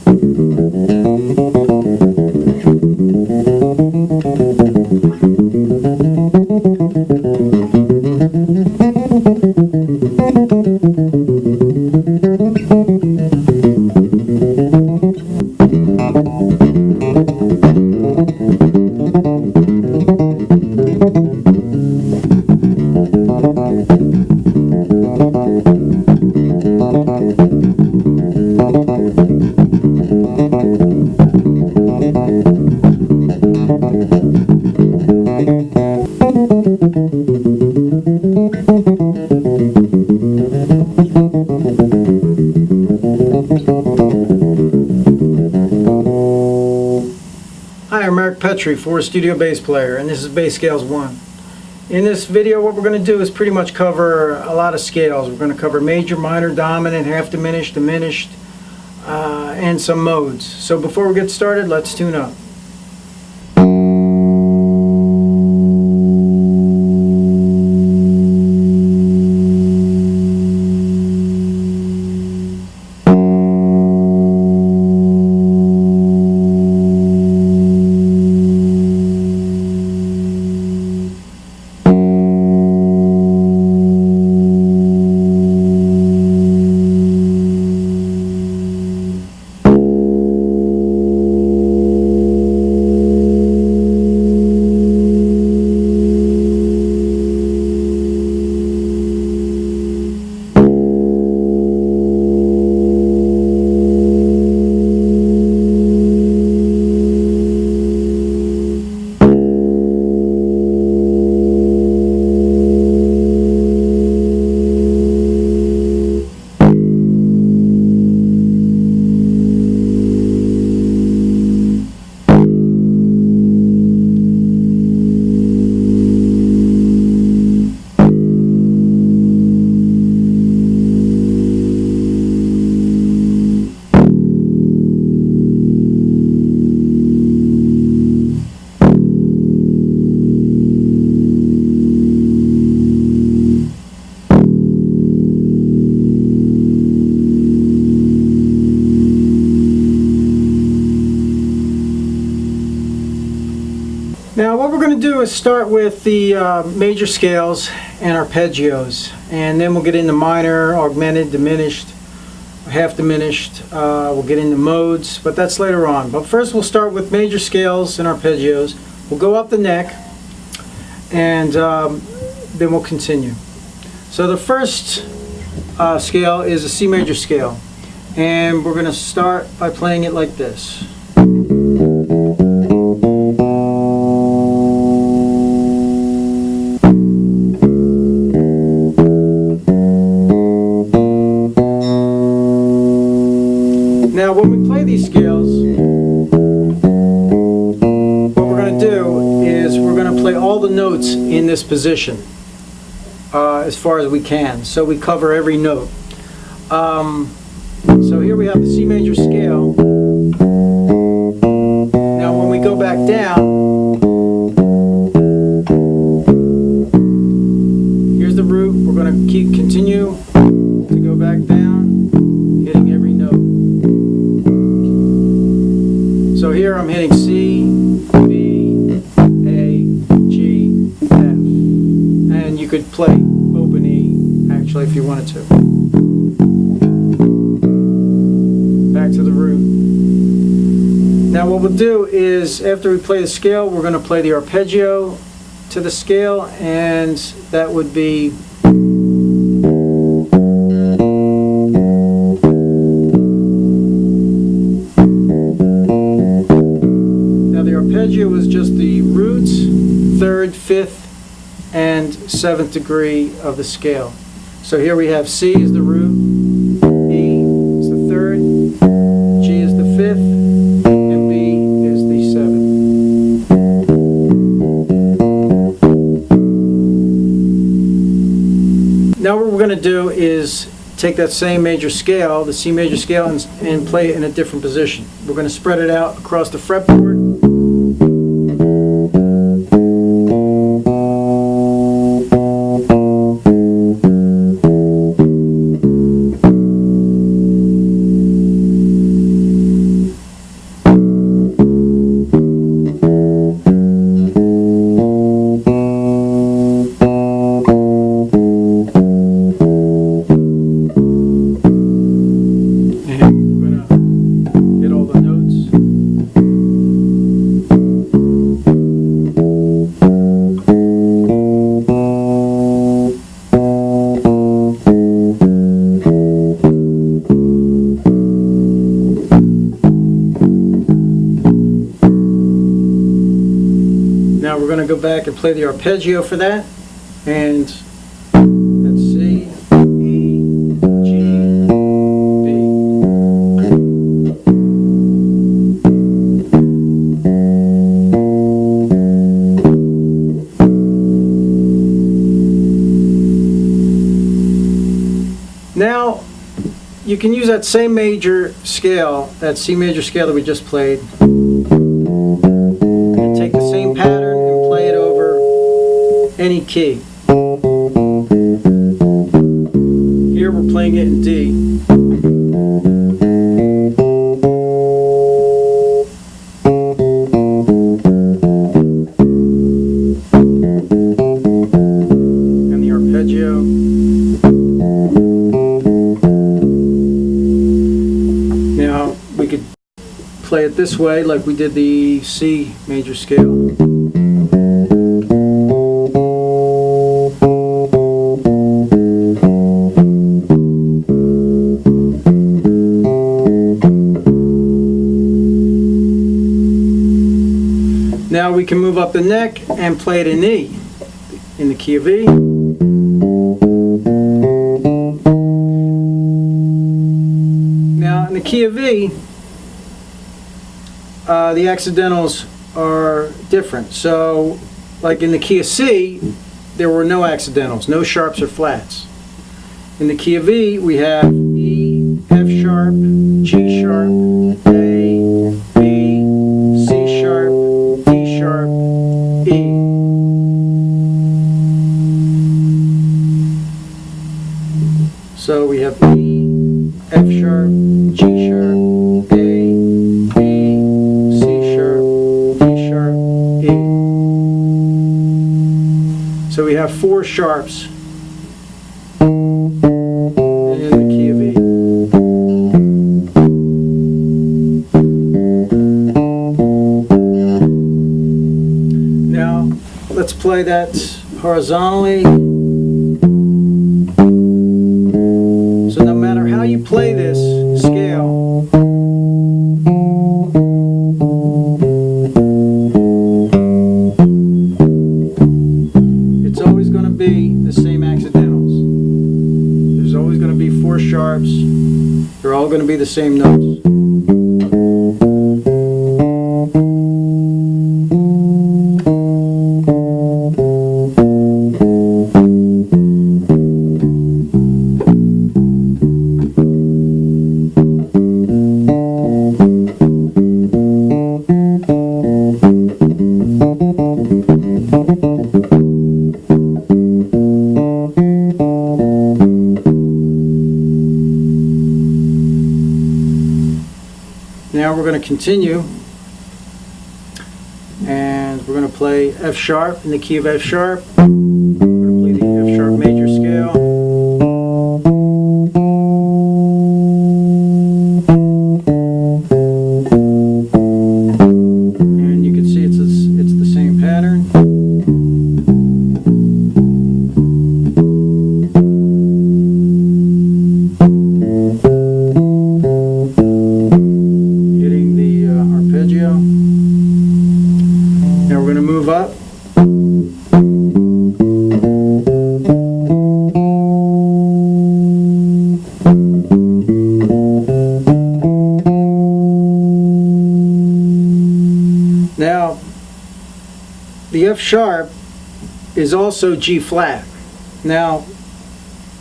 Hi, I'm Petrei, studio bass player, and this is Bass Scales 1. In this video, what we're going to do is pretty much cover a lot of scales. We're going to cover major, minor, dominant, half diminished, diminished, and some modes. So before we get started, let's tune up. Now what we're going to do is start with the major scales and arpeggios, and then we'll get into minor, augmented, diminished, half diminished. We'll get into modes, but that's later on. But first we'll start with major scales and arpeggios. We'll go up the neck, and then we'll continue. So the first scale is a C major scale, and we're going to start by playing it like this. Now when we play these scales, what we're going to do is we're going to play all the notes in this position as far as we can, so we cover every note. So here we have the C major scale. Now when we go back down, here's the root. We're going to continue to go back down, hitting every note. So here I'm hitting C, B, A, G, F. And you could play open E, actually, if you wanted to. Back to the root. Now what we'll do is, after we play the scale, we're going to play the arpeggio to the scale, and that would be arpeggio was just the roots, 3rd, 5th, and 7th degree of the scale. So here we have C is the root, E is the 3rd, G is the 5th, and B is the 7th. Now what we're going to do is take that same major scale, the C major scale, and play it in a different position. We're going to spread it out across the fretboard. we're going to go back and play the arpeggio for that. And that's C, E, G, B. Now, you can use that same major scale, that C major scale that we just played, and take the same pattern and play it over any key. Here we're playing it in D. And the arpeggio. Now we could play it this way like we did the C major scale. Now we can move up the neck and play it in E, in the key of E. Now in the key of E, the accidentals are different. So, like in the key of C, there were no accidentals, no sharps or flats. In the key of E, we have E, F sharp, G sharp, A, B, C sharp, D sharp, E. So we have E, F sharp, G sharp, A, B, C sharp, D sharp, E. So we have 4 sharps in the key of E. Now let's play that horizontally. So no matter how you play this scale, it's always going to be the same accidentals. There's always going to be 4 sharps. They're all going to be the same notes. Now we're going to continue, and we're going to play F sharp in the key of F sharp. We're going to play the F sharp major scale. And you can see it's the same pattern. Now we're going to move up. Now, the F sharp is also G flat. Now,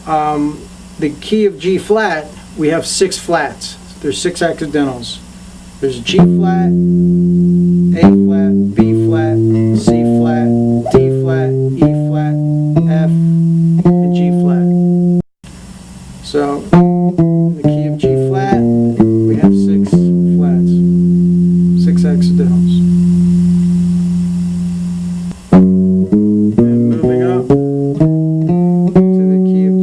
the key of G flat, we have 6 flats. There's 6 accidentals. There's G flat, A flat, B flat, C flat, D flat, E flat, F, and G flat. So, in the key of G flat, we have 6 flats, 6 accidentals. And moving up to the key of G.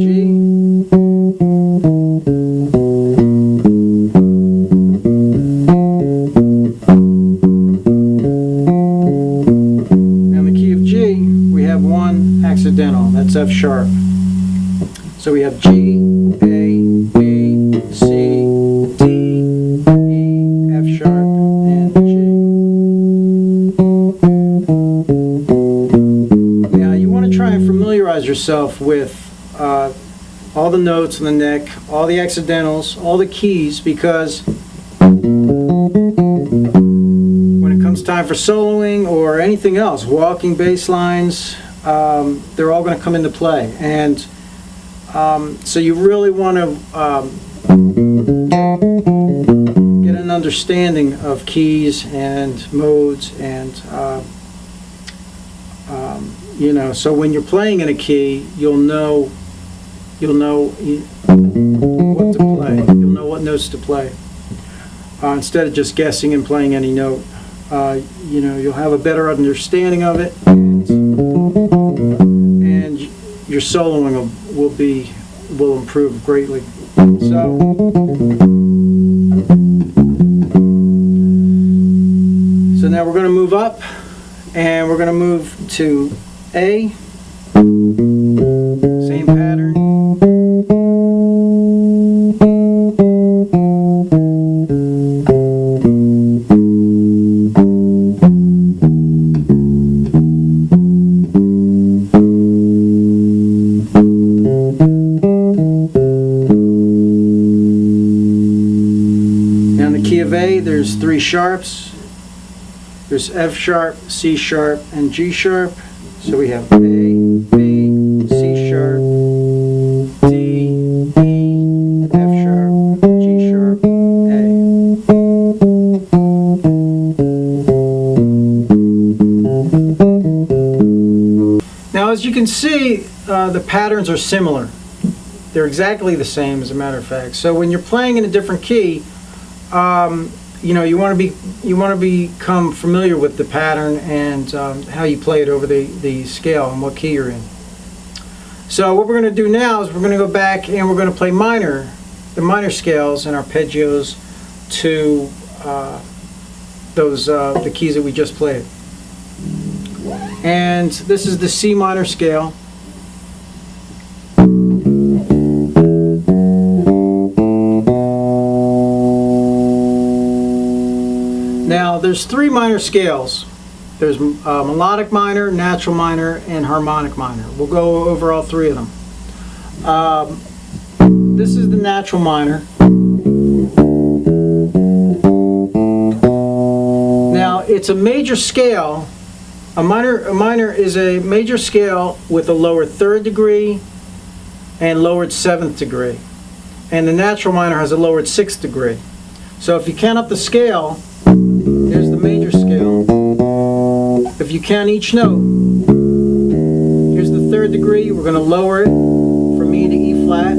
Accidental, that's F sharp. So we have G, A, B, C, D, E, F sharp, and G. yourself with all the notes on the neck, all the accidentals, all the keys, because when it comes time for soloing or anything else, walking bass lines, they're all going to come into play. And so you really want to get an understanding of keys and modes, and you know, so when you're playing in a key, you'll know what to play. You'll know what notes to play instead of just guessing and playing any note. You know, you'll have a better understanding of it, and your soloing will improve greatly. So now we're going to move up, and we're going to move to A. Same pattern. Now in the key of A, there's 3 sharps. There's F sharp, C sharp, and G sharp. So we have A, B, C sharp, D, E, F sharp, G sharp, A. Now as you can see, the patterns are similar. They're exactly the same, as a matter of fact. So when you're playing in a different key, you know, you want to become familiar with the pattern and how you play it over the scale and what key you're in. So what we're going to do now is we're going to go back and we're going to play the minor scales and arpeggios to the keys that we just played. And this is the C minor scale. Now there's 3 minor scales. There's melodic minor, natural minor, and harmonic minor. We'll go over all 3 of them. This is the natural minor. Now it's a major scale. A minor is a major scale with a lowered 3rd degree and lowered 7th degree. And the natural minor has a lowered 6th degree. So if you count up the scale, there's the major scale. If you count each note, here's the 3rd degree. We're going to lower it from E to E flat.